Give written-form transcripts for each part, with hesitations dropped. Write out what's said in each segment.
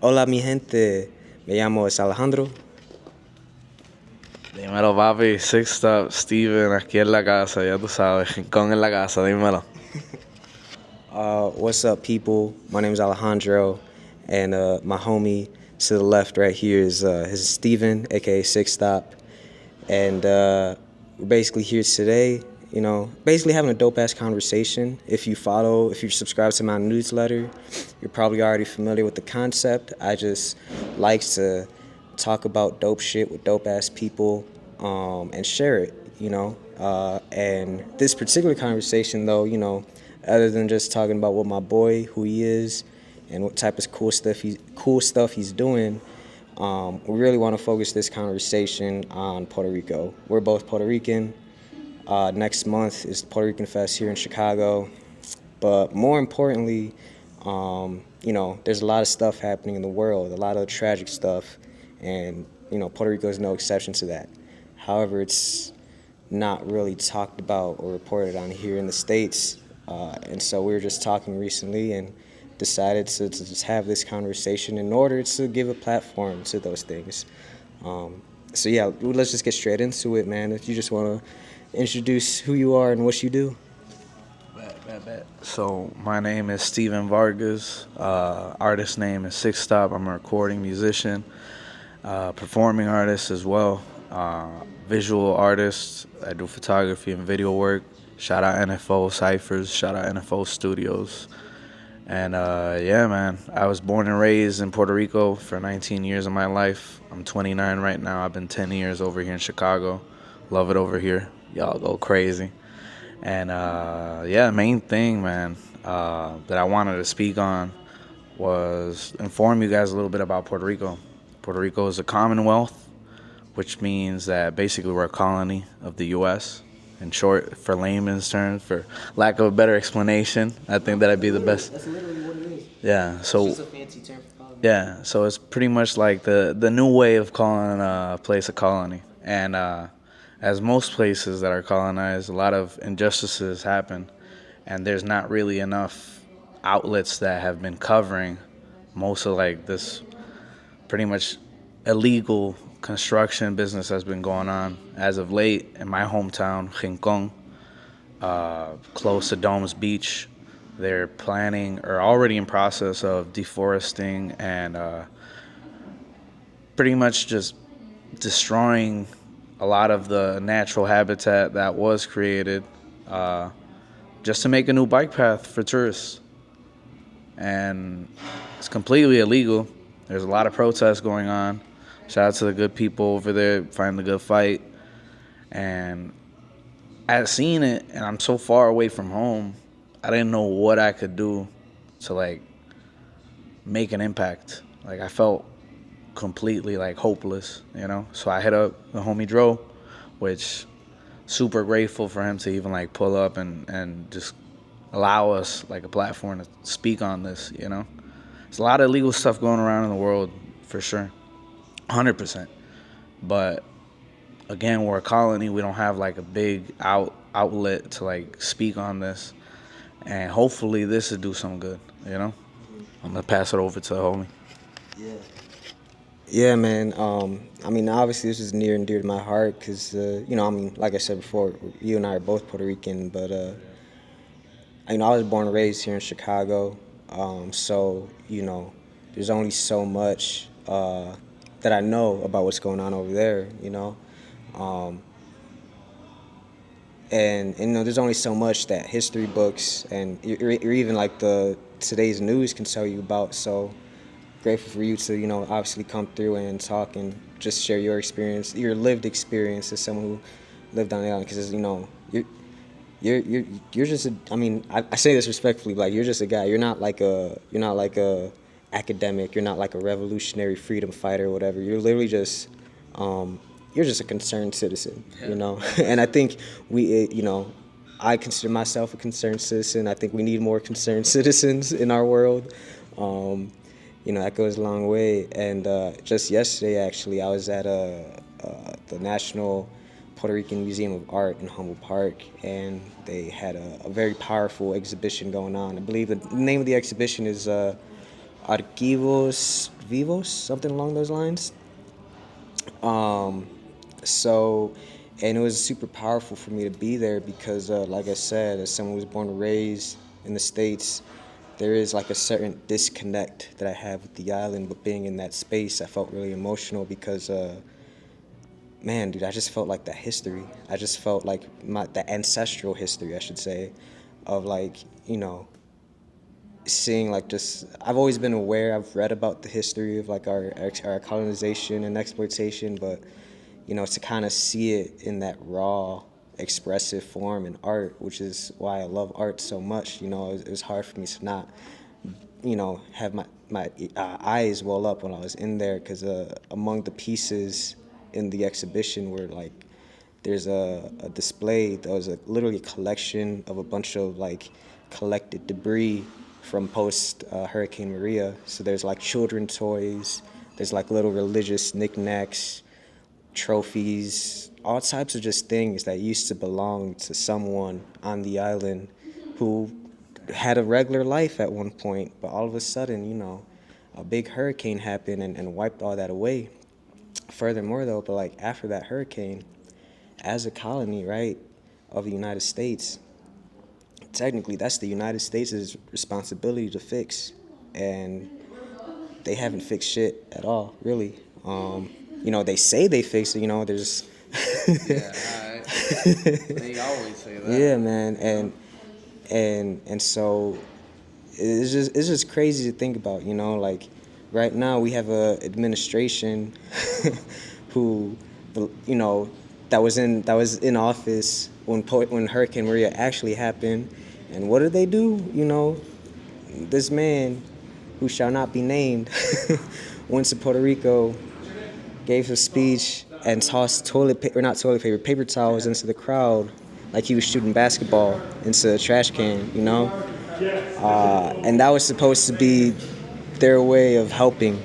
Hola mi gente, me llamo es Alejandro. Dímelo, papi. Sickstop, Steven, aquí en la casa, ya tú sabes. Rincón en la casa, dímelo. What's up people? My name is Alejandro and my homie to the left right here is his Steven, aka Sickstop. And we're basically here today, basically having a dope ass conversation. If you subscribe to my newsletter, you're probably already familiar with the concept. I just like to talk about dope shit with dope ass people and share it, and this particular conversation, though, other than just talking about what my boy, who he is, and what type of cool stuff he's doing, we really want to focus this conversation on Puerto Rico. We're both Puerto Rican. Next month is the Puerto Rican Fest here in Chicago. But more importantly, there's a lot of stuff happening in the world, a lot of tragic stuff, and Puerto Rico is no exception to that. However, it's not really talked about or reported on here in the States. And so we were just talking recently and decided to just have this conversation in order to give a platform to those things. So yeah, let's just get straight into it, man. If you just want to introduce who you are and what you do. Bet. So, my name is Steven Vargas. Artist name is Sickstop. I'm a recording musician, performing artist as well, visual artist. I do photography and video work. Shout out NFO Cyphers. Shout out NFO Studios. And yeah, man, I was born and raised in Puerto Rico for 19 years of my life. I'm 29 right now. I've been 10 years over here in Chicago. Love it over here. Y'all go crazy. And yeah, main thing, man, that I wanted to speak on was inform you guys a little bit about Puerto Rico. Puerto Rico is a commonwealth, which means that basically we're a colony of the U.S. In short, for layman's terms, for lack of a better explanation, I think that'd be the best. That's literally what it is. Yeah. It's So just a fancy term for colony. yeah. So it's pretty much like the new way of calling a place a colony. And as most places that are colonized, a lot of injustices happen, and there's not really enough outlets that have been covering most of like this pretty much illegal construction business that's been going on as of late in my hometown, Rincon, close to Domes Beach. They're planning or already in process of deforesting and pretty much just destroying a lot of the natural habitat that was created uh, just to make a new bike path for tourists. And it's completely illegal. There's a lot of protests going on. Shout out to the good people over there fighting the good fight. And I had seen it, and I'm so far away from home, I didn't know what I could do to like make an impact. Like I felt completely like hopeless, you know. So I hit up the homie Dro, which super grateful for him to even like pull up and just allow us like a platform to speak on this, you know. There's a lot of illegal stuff going around in the world for sure. 100%. But again, we're a colony. We don't have like a big outlet to like speak on this. And hopefully this will do some good, you know. I'm gonna pass it over to the homie. Yeah. Yeah, man. Obviously, this is near and dear to my heart because, like I said before, you and I are both Puerto Rican, but, I was born and raised here in Chicago. So, there's only so much that I know about what's going on over there, Um, and there's only so much that history books and or even like the today's news can tell you about. So, grateful for you to obviously come through and talk and just share your experience, your lived experience as someone who lived on the island. Because you're just I say this respectfully, like you're just a guy. You're not like a academic. You're not like a revolutionary freedom fighter or whatever. You're just a concerned citizen, And I think I consider myself a concerned citizen. I think we need more concerned citizens in our world. That goes a long way. And just yesterday, actually, I was at the National Puerto Rican Museum of Art in Humboldt Park, and they had a very powerful exhibition going on. I believe the name of the exhibition is Archivos vivos, something along those lines. Um, so, and it was super powerful for me to be there because, like I said, as someone who was born and raised in the States, there is like a certain disconnect that I have with the island. But being in that space, I felt really emotional because, man, dude, I just felt like that history. I just felt like the ancestral history, I should say, of like, seeing like just I've always been aware. I've read about the history of like our colonization and exploitation, but to kind of see it in that raw, expressive form in art, which is why I love art so much. It was hard for me to not, have my eyes well up when I was in there because among the pieces in the exhibition were like there's a display that was literally a collection of a bunch of like collected debris from post Hurricane Maria. So there's like children toys, there's like little religious knickknacks, trophies, all types of just things that used to belong to someone on the island who had a regular life at one point, but all of a sudden, a big hurricane happened and wiped all that away. Furthermore, though, but like after that hurricane, as a colony, right, of the United States, technically that's the United States' responsibility to fix, and they haven't fixed shit at all, really. They say they fixed it. There's Yeah, they always say that. yeah, man, and so it's just crazy to think about. Like right now we have a administration who, you know, that was in office when Hurricane Maria actually happened, and what did they do? This man, who shall not be named, went to Puerto Rico, gave a speech, and tossed toilet paper, not toilet paper, paper towels into the crowd like he was shooting basketball into a trash can. And that was supposed to be their way of helping,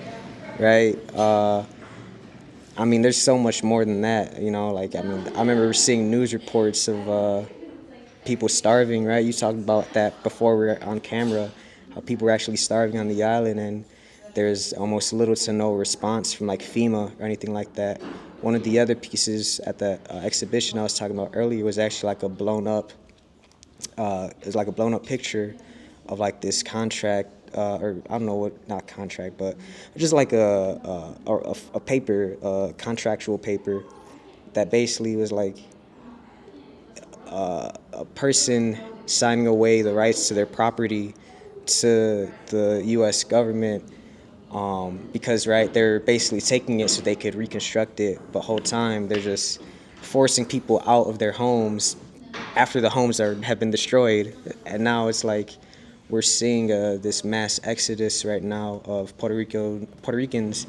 right? I mean, there's so much more than that, Like, I mean, I remember seeing news reports of people starving, right? You talked about that before we were on camera, how people were actually starving on the island, and there's almost little to no response from like FEMA or anything like that. One of the other pieces at the exhibition I was talking about earlier was actually like a blown up, it's like a blown up picture of like this contract, or I don't know what, not contract, but just like a paper, contractual paper that basically was like a person signing away the rights to their property to the U.S. government, because right, they're basically taking it so they could reconstruct it, but whole time they're just forcing people out of their homes after the homes have been destroyed. And now it's like we're seeing this mass exodus right now of Puerto Ricans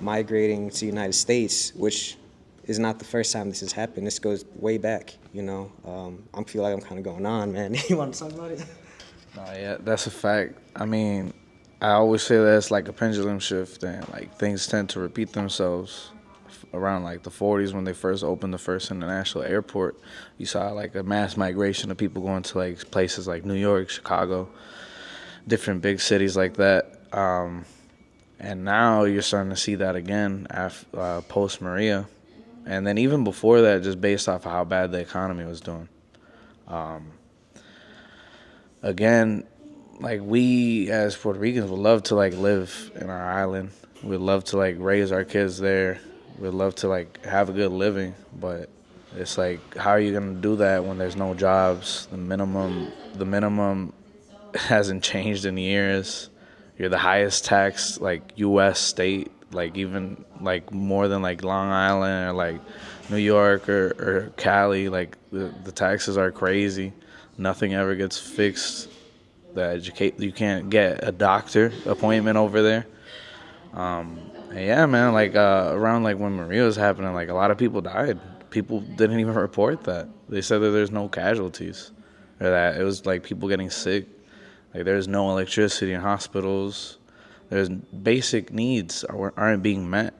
migrating to the United States, which is not the first time this has happened. This goes way back. I feel like I'm kind of going on, man. You want to talk about it? Yeah, that's a fact. I mean, I always say that it's like a pendulum shift, and like things tend to repeat themselves. Around like the 40s, when they first opened the first international airport, you saw like a mass migration of people going to like places like New York, Chicago, different big cities like that. And now you're starting to see that again after post Maria, and then even before that, just based off of how bad the economy was doing. Again, like we as Puerto Ricans would love to like live in our island. We'd love to like raise our kids there. We'd love to like have a good living, but it's like, how are you gonna do that when there's no jobs? The minimum hasn't changed in years. You're the highest taxed like U.S. state, like even like more than like Long Island or like New York or Cali. Like the taxes are crazy. Nothing ever gets fixed. You can't get a doctor appointment over there. And yeah, man, like around like when Maria was happening, like a lot of people died. People didn't even report that. They said that there's no casualties, or that it was like people getting sick. Like there's no electricity in hospitals. There's basic needs aren't being met.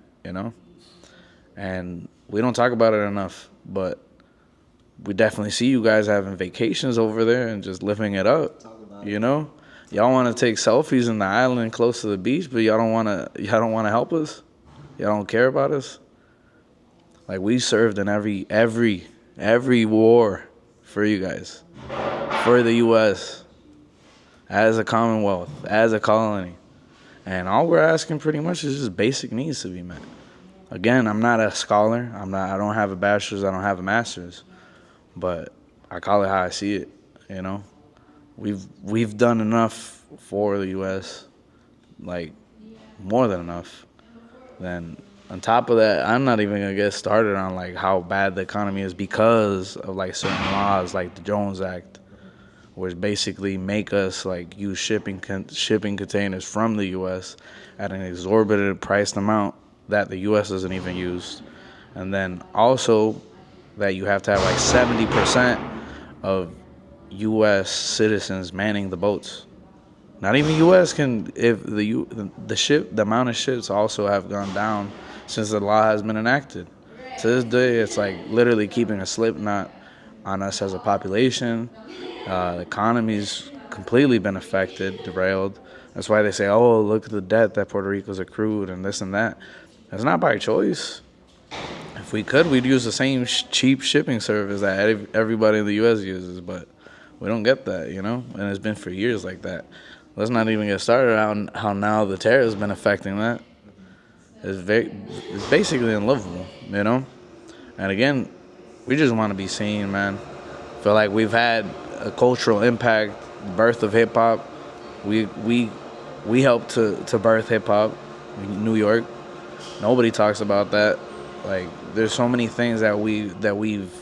And we don't talk about it enough, but we definitely see you guys having vacations over there and just living it up, you know? Y'all want to take selfies in the island close to the beach, but y'all don't want to help us. Y'all don't care about us. Like we served in every war for you guys, for the U.S. as a commonwealth, as a colony, and all we're asking pretty much is just basic needs to be met. Again, I'm not a scholar. I don't have a bachelor's. I don't have a master's. But I call it how I see it. You know, we've done enough for the U.S. Like more than enough. Then on top of that, I'm not even gonna get started on like how bad the economy is because of like certain laws like the Jones Act, which basically make us like use shipping containers from the U.S. at an exorbitant priced amount that the U.S. doesn't even use, and then also that you have to have like 70% of U.S. citizens manning the boats. Not even U.S. can if the amount of ships also have gone down since the law has been enacted. To this day, it's like literally keeping a slip knot on us as a population. The economy's completely been affected, derailed. That's why they say, "Oh, look at the debt that Puerto Rico's accrued and this and that." It's not by choice. If we could, we'd use the same cheap shipping service that everybody in the U.S. uses, but we don't get that, and it's been for years like that. Let's not even get started on how now the terror has been affecting that. It's basically unlivable, And again, we just want to be seen, man. Feel like we've had a cultural impact, birth of hip hop. We helped to birth hip hop in New York. Nobody talks about that. Like there's so many things that we've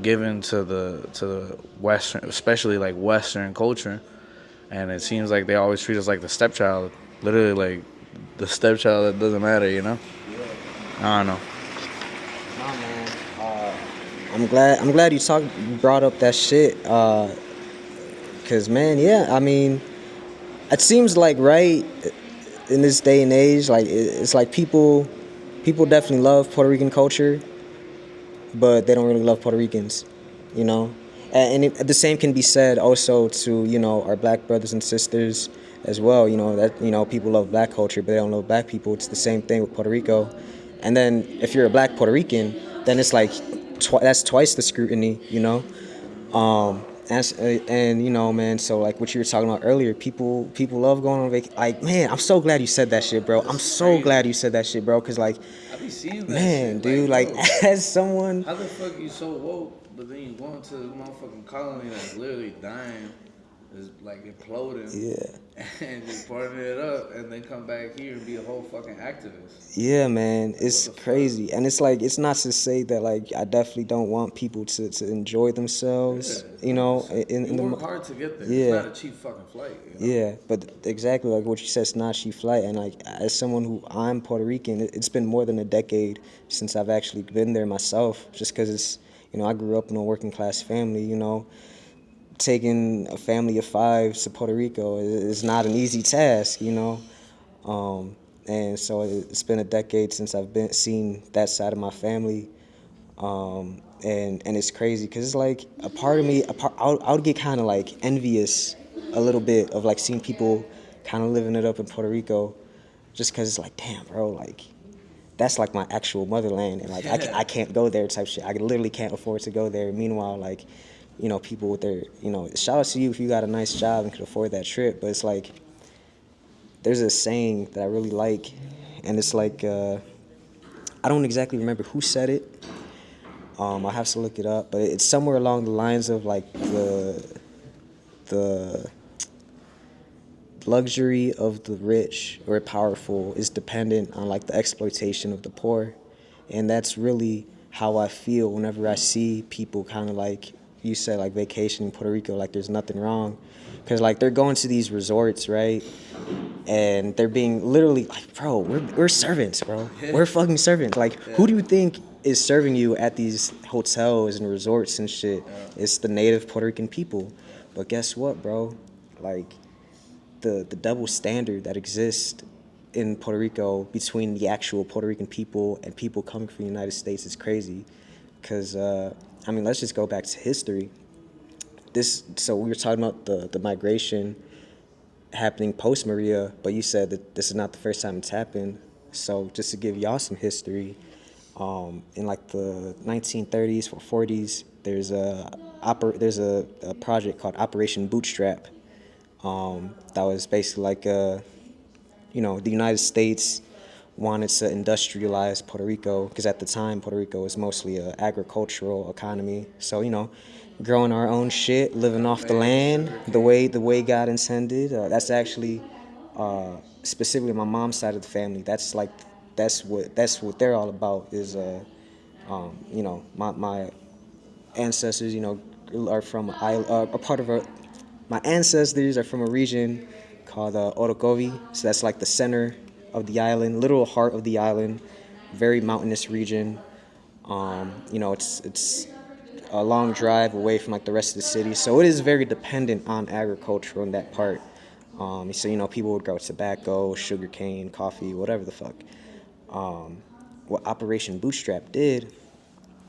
given to the Western, especially like Western culture, and it seems like they always treat us like the stepchild, literally like the stepchild that doesn't matter. I don't know. Nah, man. I'm glad you brought up that shit. Cause man, yeah, I mean, it seems like right in this day and age, like it's like people definitely love Puerto Rican culture, but they don't really love Puerto Ricans, you know. The same can be said also to our black brothers and sisters as well. That people love black culture, but they don't love black people. It's the same thing with Puerto Rico. And then if you're a black Puerto Rican, then it's like that's twice the scrutiny, and man. So like what you were talking about earlier, people love going on vacation. Like man, I'm so glad you said that shit, bro. I'm so glad you said that shit, bro. Cause like, I be seeing that man, shit. dude, Like, like bro, as someone, how the fuck you so woke, but then you going to the motherfucking colony that's literally dying, is like imploding, yeah. and just parting it up, and then come back here and be a whole fucking activist. Yeah, man, Like, what it's the fuck? crazy, and it's like it's not to say that like I definitely don't want people to enjoy Yeah, themselves, 100%. in You the work hard to get there. It's yeah, not a cheap fucking flight. yeah, but exactly like what you said, it's not cheap flight, and like as someone who I'm Puerto Rican, it's been more than a decade since I've actually been there myself, just because it's I grew up in a working class family, taking a family of five to Puerto Rico is not an easy task. Um, and so it's been a decade since I've been seen that side of my family, and it's crazy because it's like a part of me, I would get kind of like envious a little bit of like seeing people kind of living it up in Puerto Rico, just because it's like damn, bro, like that's like my actual motherland, and like I can't go there type shit. I literally can't afford to go there. Meanwhile, like people with their shout out to you if you got a nice job and could afford that trip, but it's like there's a saying that I really like, and it's like I don't exactly remember who said it. I have to look it up, but it's somewhere along the lines of like the luxury of the rich or powerful is dependent on like the exploitation of the poor, and that's really how I feel whenever I see people kind of like you said like vacation in Puerto Rico, like there's nothing wrong, because like they're going to these resorts, right? And they're being literally like, bro, we're servants, bro. We're fucking servants. Like, who do you think is serving you at these hotels and resorts and shit? It's the native Puerto Rican people. But guess what, bro? Like, the double standard that exists in Puerto Rico between the actual Puerto Rican people and people coming from the United States is crazy. Because, I mean, let's just go back to history. So we were talking about the migration. happening post Maria, but you said that this is not the first time it's happened. So just to give y'all some history, in like the 1930s or 40s, there's a project called Operation Bootstrap. That was basically like the United States wanted to industrialize Puerto Rico because at the time Puerto Rico was mostly a agricultural economy. So growing our own shit, living off the land, the way God intended. That's actually specifically my mom's side of the family. That's what they're all about. Is my ancestors, are from a part of my ancestors are from a region called Orocovi. So that's like the center of the island, literal heart of the island, very mountainous region. It's a long drive away from like the rest of the city, so it is very dependent on agriculture in that part. So people would grow tobacco, sugarcane, coffee, whatever the fuck. What Operation Bootstrap did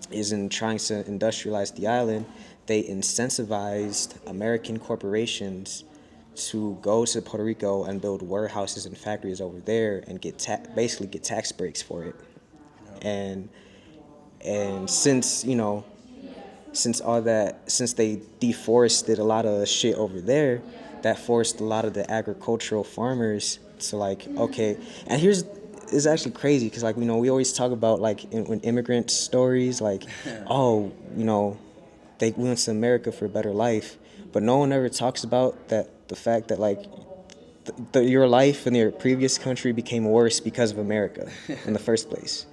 is in trying to industrialize the island, they incentivized American corporations to go to Puerto Rico and build warehouses and factories over there and basically get tax breaks for it. And since they deforested a lot of shit over there, that forced a lot of the agricultural farmers to like, okay. And here's it's actually crazy because like we always talk about like when immigrant stories like, oh, they went to America for a better life, but no one ever talks about the fact that like your life in your previous country became worse because of America in the first place.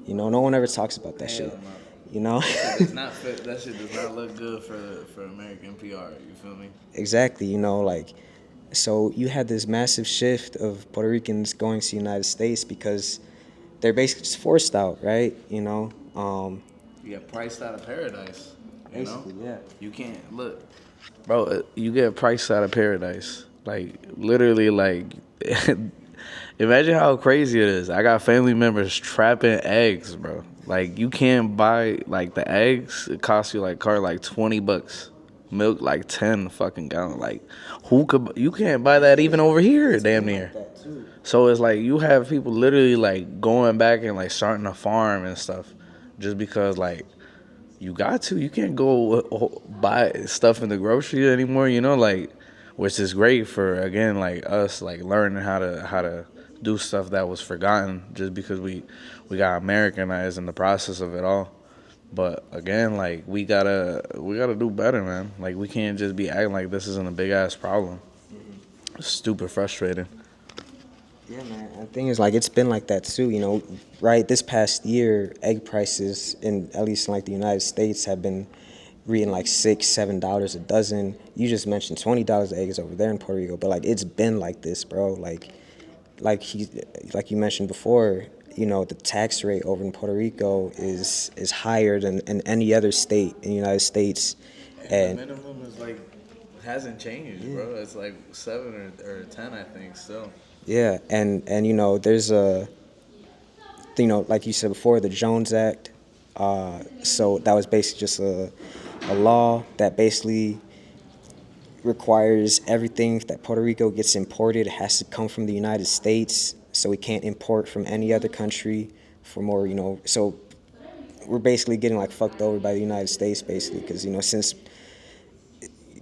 No one ever talks about that shit. Hell no. You know. That shit does not look good for American PR. You feel me? Exactly. Like, so you had this massive shift of Puerto Ricans going to the United States because they're basically just forced out, right? You get priced out of paradise. Basically, yeah. You can't look, bro. You get priced out of paradise. Like literally, like imagine how crazy it is. I got family members trapping eggs, bro. Like you can't buy like the eggs. It costs you like $20. Milk like 10 fucking gallon. Like who could? You can't buy that even over here, damn near. So it's like you have people literally like going back and like starting a farm and stuff, just because like you got to. You can't go buy stuff in the grocery anymore. Like which is great for again like us like learning how to do stuff that was forgotten just because we got Americanized in the process of it all. But again, like we gotta do better, man. Like we can't just be acting like this isn't a big ass problem. It's stupid frustrating. Yeah, man. And the thing is, like, it's been like that too. Right? This past year, egg prices in at least in like the United States have been reading like $6, $7 a dozen. You just mentioned $20 eggs over there in Puerto Rico, but like it's been like this, bro. Like you mentioned before, the tax rate over in Puerto Rico is higher than in any other state in the United States, And the and minimum is like hasn't changed, bro. It's like 7 or 10, I think, still. yeah, and there's like you said before, the Jones Act. So that was basically just a law that basically requires everything that Puerto Rico gets imported has to come from the United States. So we can't import from any other country for more, So we're basically getting like fucked over by the United States, basically, because since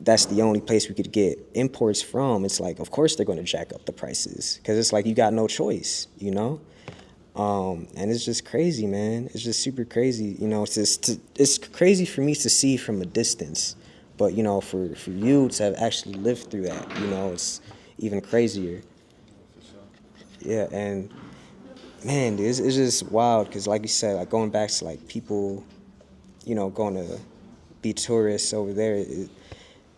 that's the only place we could get imports from, it's like of course they're going to jack up the prices because it's like you got no choice. And it's just crazy, man. It's just super crazy. It's crazy for me to see from a distance, but for you to have actually lived through that, it's even crazier. Yeah, and man, dude, it's just wild because, like you said, like going back to like people, going to be tourists over there,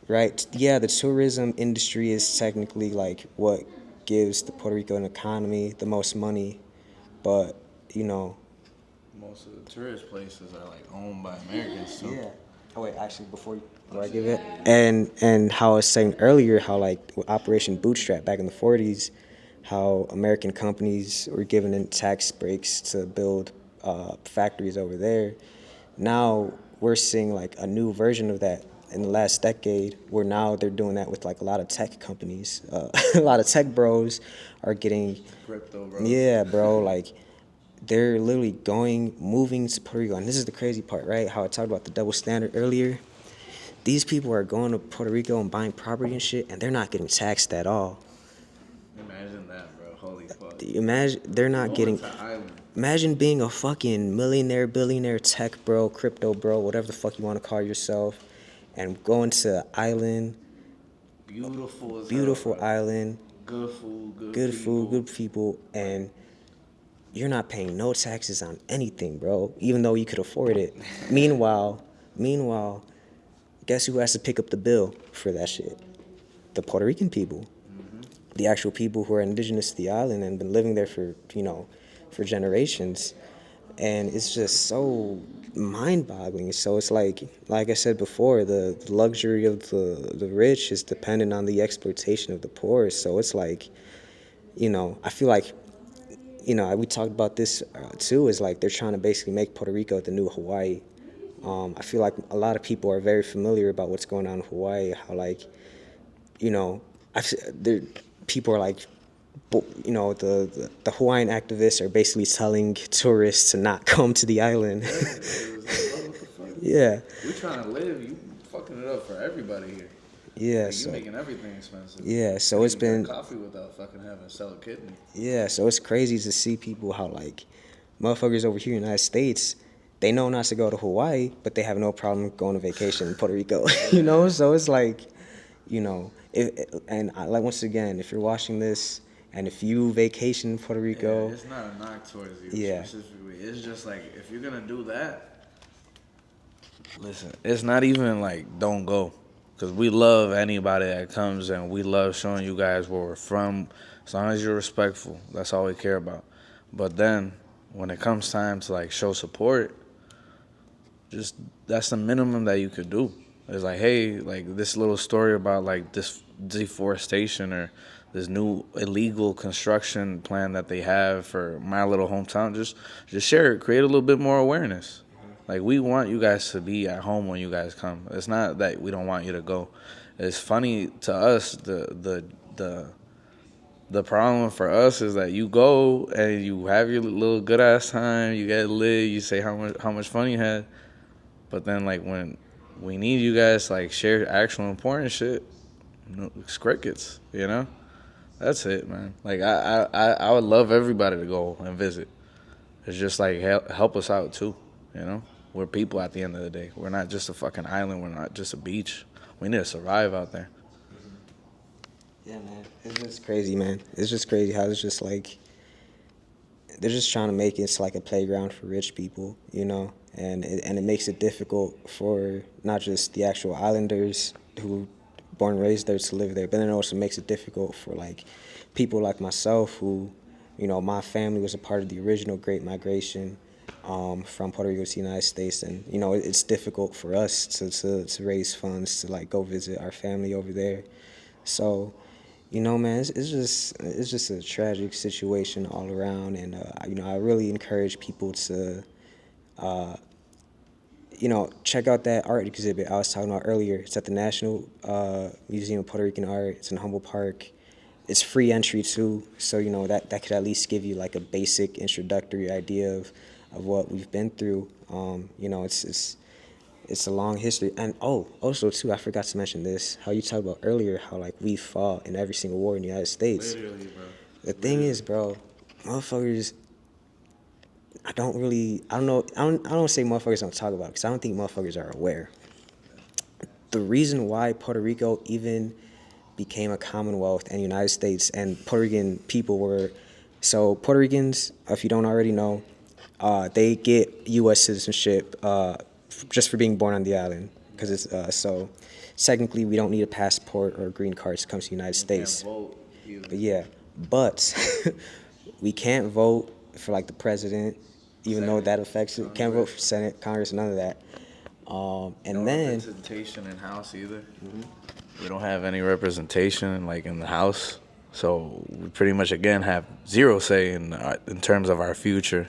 right? Yeah, the tourism industry is technically like what gives the Puerto Rican economy the most money, but you know, Most of the tourist places are like owned by Americans, so. yeah. Oh wait, actually, before I give it, and how I was saying earlier, how like with Operation Bootstrap back in the '40s, how American companies were given in tax breaks to build factories over there. Now we're seeing like a new version of that in the last decade, where now they're doing that with like a lot of tech companies. A lot of tech bros are getting, Crypto, bro. yeah, bro, like they're literally moving to Puerto Rico. And this is the crazy part, right? How I talked about the double standard earlier. These people are going to Puerto Rico and buying property and shit, and they're not getting taxed at all. Imagine that, bro. Holy fuck. Imagine they're not Going getting. to island. Imagine being a fucking millionaire, billionaire, tech bro, crypto bro, whatever the fuck you want to call yourself, and going to island, Beautiful as beautiful hell, bro. island, Good food, good people. food, good people, and you're not paying no taxes on anything, bro, even though you could afford it. Meanwhile, guess who has to pick up the bill for that shit? The Puerto Rican people. The actual people who are indigenous to the island and been living there for, for generations. And it's just so mind-boggling. So it's like I said before, the luxury of the rich is dependent on the exploitation of the poor. So it's like, I feel like, we talked about this too, is like they're trying to basically make Puerto Rico the new Hawaii. I feel like a lot of people are very familiar about what's going on in Hawaii, how like, you know, there people are like, the Hawaiian activists are basically telling tourists to not come to the island. Yeah. We trying to live. You fucking it up for everybody here. Yeah. Like, So you making everything expensive. yeah. So You it's can't even been get coffee without fucking having to sell a kidney. yeah. So it's crazy to see people how like motherfuckers over here in the United States. They know not to go to Hawaii, but they have no problem going to vacation in Puerto Rico. So it's like, like once again, if you're watching this and if you vacation in Puerto Rico, Yeah, it's not a knock towards you Yeah. specifically. It's just like if you're gonna do that, listen. It's not even like don't go, because we love anybody that comes and we love showing you guys where we're from. As long as you're respectful, that's all we care about. But then when it comes time to like show support, just that's the minimum that you could do. It's like, hey, like this little story about like this deforestation or this new illegal construction plan that they have for my little hometown. Just share it, create a little bit more awareness. Like we want you guys to be at home when you guys come. It's not that we don't want you to go. It's funny to us the problem for us is that you go and you have your little good ass time, you get lit, you say how much fun you had. But then, like, when we need you guys to, like, share actual important shit, it's crickets, That's it, man. Like, I would love everybody to go and visit. It's just, like, help us out, too, We're people at the end of the day. We're not just a fucking island. We're not just a beach. We need to survive out there. yeah, man, it's just crazy, man. It's just crazy how it's just like they're just trying to make it like a playground for rich people, and it makes it difficult for not just the actual islanders who born and raised there to live there, but then it also makes it difficult for like people like myself who, my family was a part of the original Great Migration from Puerto Rico to the United States, and it's difficult for us to raise funds to like go visit our family over there. So, man, it's just a tragic situation all around, and I really encourage people to, check out that art exhibit I was talking about earlier. It's at the National Museum of Puerto Rican Art. It's in Humboldt Park. It's free entry too, so that could at least give you like a basic introductory idea of what we've been through. It's a long history. And also too, I forgot to mention this, how you talked about earlier, how like we fought in every single war in the United States. Literally, bro. The thing is, bro, motherfuckers, I don't say motherfuckers don't talk about it, because I don't think motherfuckers are aware. The reason why Puerto Rico even became a Commonwealth and United States and Puerto Rican people so Puerto Ricans, if you don't already know, they get U.S. citizenship just for being born on the island, because it's so technically we don't need a passport or a green card to come to the United States. Can't vote either. But yeah, but we can't vote for like the president, even though that affects it. Can't vote for Senate, Congress, none of that. And No then representation in house either. We don't have any representation like in the house, so we pretty much again have zero say in terms of our future.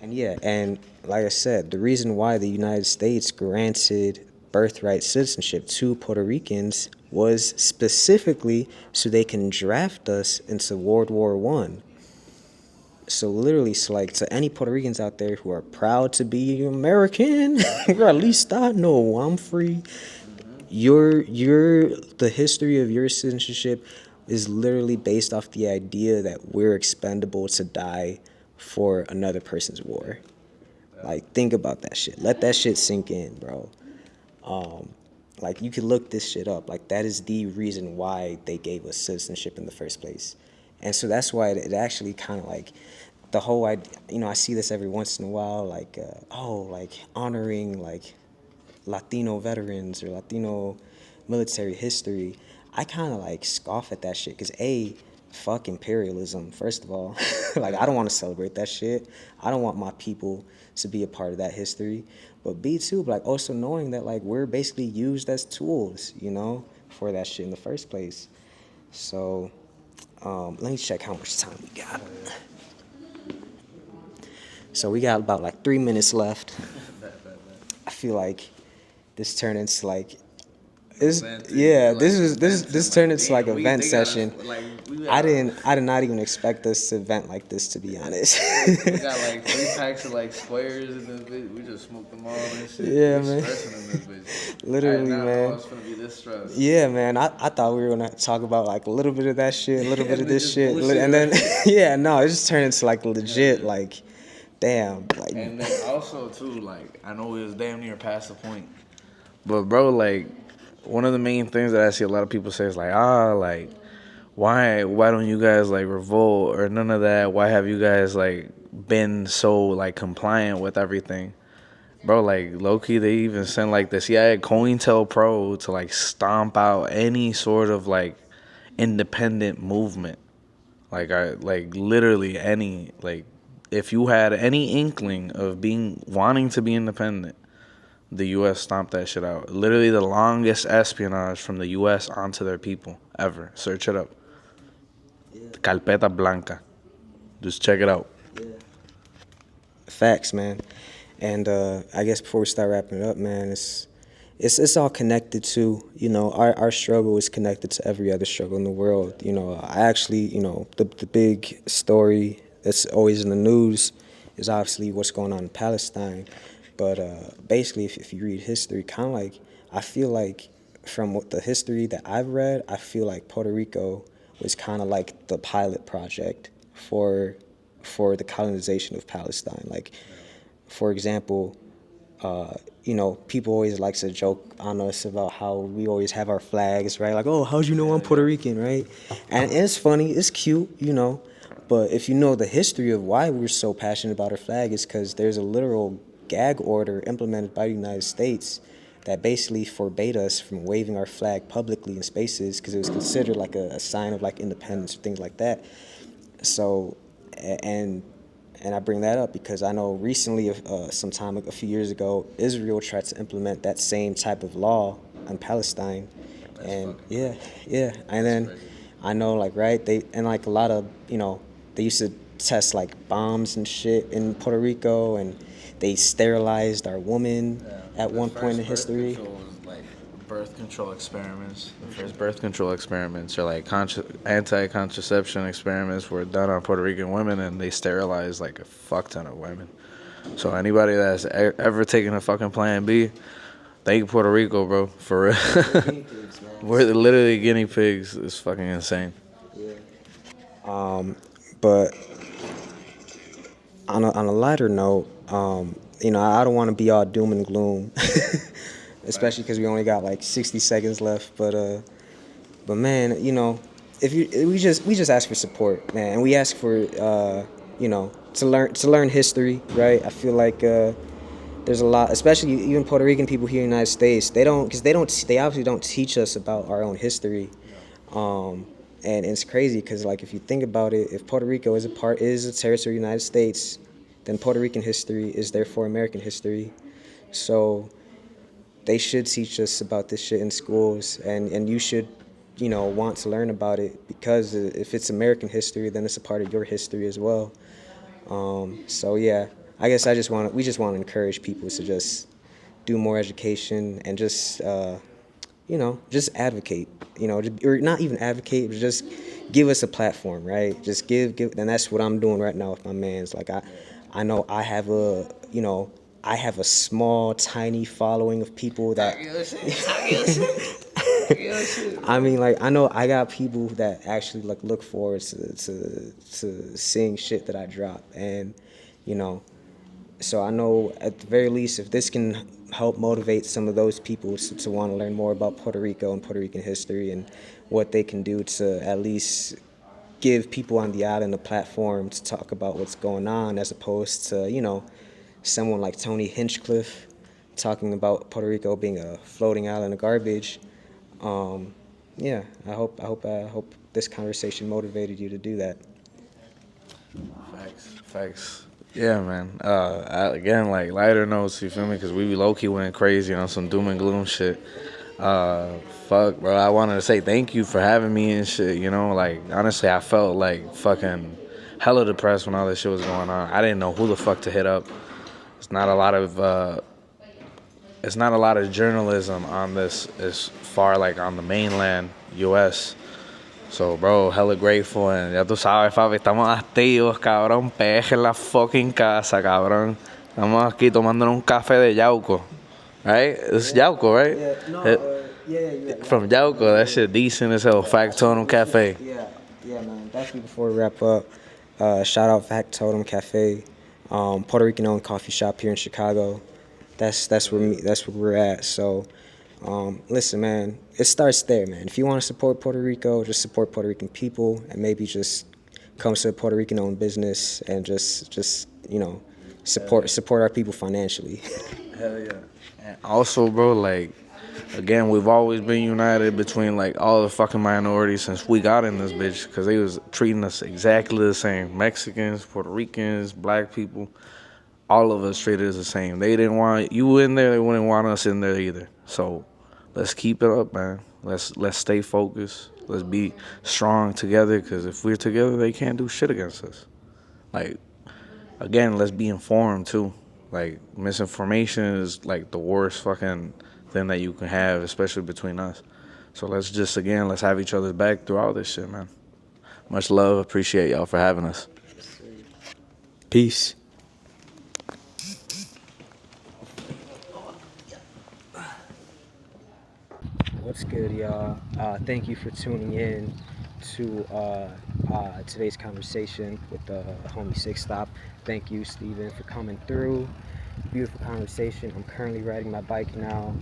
and like I said, the reason why the United States granted birthright citizenship to Puerto Ricans was specifically so they can draft us into World War One. So literally, so like to any Puerto Ricans out there who are proud to be American, or at least I know I'm free. Your the history of your citizenship is literally based off the idea that we're expendable to die for another person's war. Like, think about that shit. Let that shit sink in, bro. Like, you can look this shit up. Like, that is the reason why they gave us citizenship in the first place. And so that's why it actually kind of like the whole idea, I see this every once in a while, like, like honoring like Latino veterans or Latino military history. I kind of like scoff at that shit because fuck imperialism. First of all, like I don't want to celebrate that shit. I don't want my people to be a part of that history. But B too, like also knowing that like we're basically used as tools, for that shit in the first place. So let me check how much time we got. So we got about like 3 minutes left. I feel like this turned into like this turned into like a vent session. I did not even expect us to vent like this, to be honest. We got like 3 packs of like squares in this bitch. We just smoked them all and shit. Yeah, we man. Stressing in this bitch. Literally, I did not man. know it's gonna be this stressed. Yeah, man. I thought we were gonna talk about like a little bit of that shit, a little bit of this shit, bullshit, and then right? no, it just turned into like legit, like, damn, like. And then also too, like I know we was damn near past the point, but bro, like one of the main things that I see a lot of people say is like, like why don't you guys like revolt or none of that? Why have you guys like been so like compliant with everything? Bro, like low-key they even sent like the CIA COINTELPRO to like stomp out any sort of like independent movement. Like literally any, like if you had any inkling of wanting to be independent, the US stomped that shit out. Literally the longest espionage from the US onto their people ever. Search it up. Carpeta Blanca. Just check it out. Yeah. Facts, man. And I guess before we start wrapping it up, man, it's all connected to, our struggle is connected to every other struggle in the world. I actually, the big story that's always in the news is obviously what's going on in Palestine. But basically, if you read history, kind of like, I feel like from what the history that I've read, I feel like Puerto Rico was kind of like the pilot project for the colonization of Palestine. Like, for example, people always like to joke on us about how we always have our flags, right? Like, oh, how'd you know I'm Puerto Rican, right? And it's funny, it's cute, but if you know the history of why we're so passionate about our flag, is because there's a literal gag order implemented by the United States that basically forbade us from waving our flag publicly in spaces because it was considered like a sign of like independence or things like that. So, and I bring that up because I know recently, sometime a few years ago, Israel tried to implement that same type of law on Palestine, and yeah, and then I know like right they and like a lot of they used to test like bombs and shit in Puerto Rico, and they sterilized our women at one point in history. Birth control experiments. The first birth control experiments are like anti-contraception experiments were done on Puerto Rican women, and they sterilized like a fuck ton of women. So anybody that's ever taken a fucking Plan B, thank you Puerto Rico, bro, for real. We're literally guinea pigs. It's fucking insane. Yeah. But on a lighter note, I don't want to be all doom and gloom. Especially because we only got like 60 seconds left. But man, if we just ask for support, man, and we ask for to learn history, right? I feel like there's a lot, especially even Puerto Rican people here in the United States. They obviously don't teach us about our own history. And it's crazy because like if you think about it, if Puerto Rico is a territory of the United States, then Puerto Rican history is therefore American history. So they should teach us about this shit in schools, and you should, want to learn about it because if it's American history, then it's a part of your history as well. So yeah, I guess we just want to encourage people to just do more education, and just just advocate. Or not even advocate, but just give us a platform, right? Just give, and that's what I'm doing right now with my man's. Like I know I have a small, tiny following of people that. I mean, like, I know I got people that actually like look forward to seeing shit that I drop, and you know, so I know at the very least, if this can help motivate some of those people to want to learn more about Puerto Rico and Puerto Rican history and what they can do to at least give people on the island a platform to talk about what's going on, as opposed to someone like Tony Hinchcliffe talking about Puerto Rico being a floating island of garbage. Yeah, I hope this conversation motivated you to do that. Facts. Yeah, man. Again, like lighter notes, you feel me? Because we low key went crazy on some doom and gloom shit. Fuck, bro. I wanted to say thank you for having me and shit. Like honestly, I felt like fucking hella depressed when all this shit was going on. I didn't know who the fuck to hit up. It's not a lot of journalism on this as far like on the mainland U.S. So, bro, hella grateful. And ya tú sabes, papi, estamos activos, cabrón. Peje en la fucking casa, cabrón. Estamos aquí tomándonos un café de Yauco. Right? It's Yauco, right? From Yauco, that shit decent as hell. Factotum Cafe. Yeah, man. Definitely before we wrap up, shout out Factotum Cafe, Puerto Rican owned coffee shop here in Chicago. That's where we're at. So, listen, man, it starts there, man. If you want to support Puerto Rico, just support Puerto Rican people, and maybe just come to a Puerto Rican owned business and just support our people financially. Hell yeah. And also, bro, like, again, we've always been united between, like, all the fucking minorities since we got in this bitch, because they was treating us exactly the same. Mexicans, Puerto Ricans, black people, all of us treated us the same. They didn't want you in there, they wouldn't want us in there either. So let's keep it up, man. Let's stay focused. Let's be strong together, because if we're together, they can't do shit against us. Like, again, let's be informed too. Like, misinformation is like the worst fucking thing that you can have, especially between us. So let's have each other's back through all this shit, man. Much love. Appreciate y'all for having us. Peace. What's good, y'all? Thank you for tuning in to today's conversation with the homie Sickstop. Thank you, Steven, for coming through. Beautiful conversation. I'm currently riding my bike now.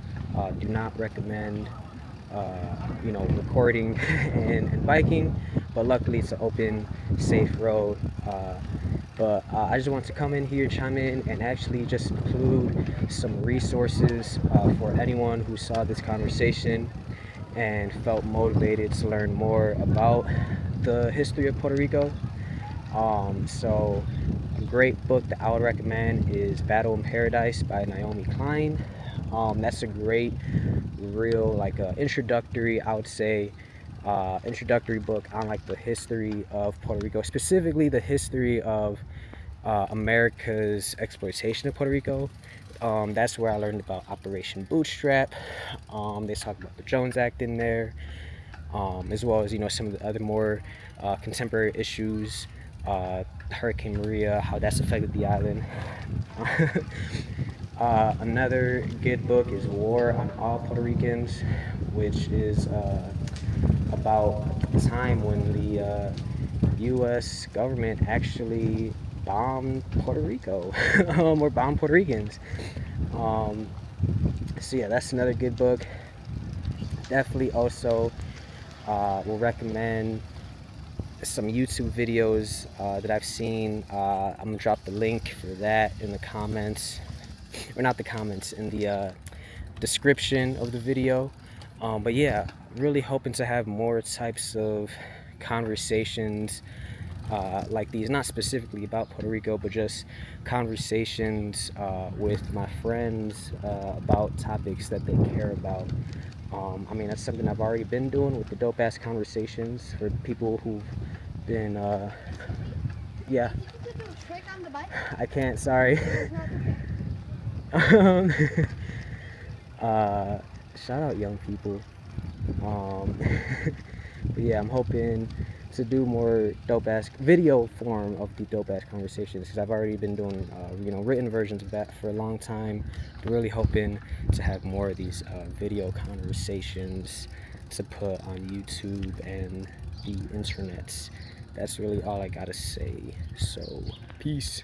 Do not recommend, recording and biking, but luckily it's an open, safe road. But I just want to come in here, chime in, and actually just include some resources for anyone who saw this conversation and felt motivated to learn more about the history of Puerto Rico. So a great book that I would recommend is Battle in Paradise by Naomi Klein. That's a great, real, introductory, I would say, introductory book on like the history of Puerto Rico, specifically the history of America's exploitation of Puerto Rico. That's where I learned about Operation Bootstrap. They talk about the Jones Act in there, as well as some of the other more contemporary issues, Hurricane Maria, how that's affected the island. Another good book is War on All Puerto Ricans, which is about the time when the U.S. government actually bombed Puerto Rico or bombed Puerto Ricans. So yeah, that's another good book. Definitely also will recommend some YouTube videos that I've seen. I'm gonna drop the link for that in the comments, or not the comments, in the description of the video. But yeah, really hoping to have more types of conversations like these, not specifically about Puerto Rico, but just conversations with my friends about topics that they care about. I mean, that's something I've already been doing with the dope ass conversations for people who've been yeah. You could do a trick on the bike? I can't, sorry. It's not okay. Uh, Shout out young people. Um, but yeah, I'm hoping to do more dope ass video form of the dope ass conversations because I've already been doing written versions of that for a long time. But really hoping to have more of these video conversations to put on YouTube and the internet. That's really all I gotta say. So peace.